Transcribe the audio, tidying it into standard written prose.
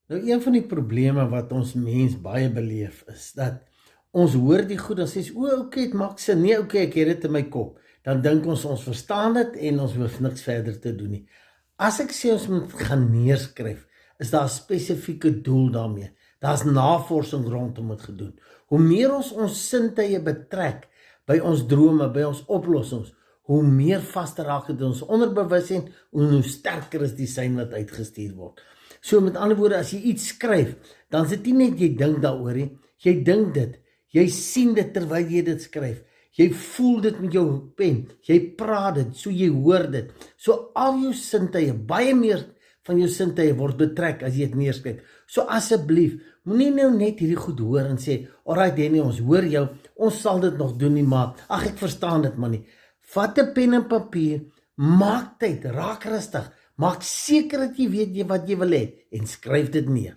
Nou, een van die probleme wat ons mens baie beleef is dat ons hoor die goed, dan sê okay, het maak sin. Nee, okay, ek het dit in my kop. Dan dink ons verstaan dit en ons hoef niks verder te doen nie. As ek sê ons moet gaan neerskryf, is daar 'n spesifieke doel daarmee. Daar's navorsing rondom dit gedoen. Hoe meer ons sintuie betrek by ons drome, by ons oplossings, hoe meer vaster raak dit in ons onderbewussyn en hoe sterker is die sein wat uitgestuur word. So met ander woorde, as jy iets skryf, dan is dit nie net jy dink daaroor nie, jy dink dit, jy sien dit terwyl jy dit skryf, jy voel dit met jou pen, jy praat dit, so jy hoor dit. So al jou sintuie, baie meer van jou sintuie word betrek as jy dit neerskryf. So asseblief, moenie nou net hierdie goed hoor en sê, alright Henny, ons hoor jou, ons sal dit nog doen nie, maar ag ek verstaan dit maar nie. Vat 'n pen en papier, maak tyd, raak rustig, maak seker dat jy weet wat jy wil hê en skryf dit neer.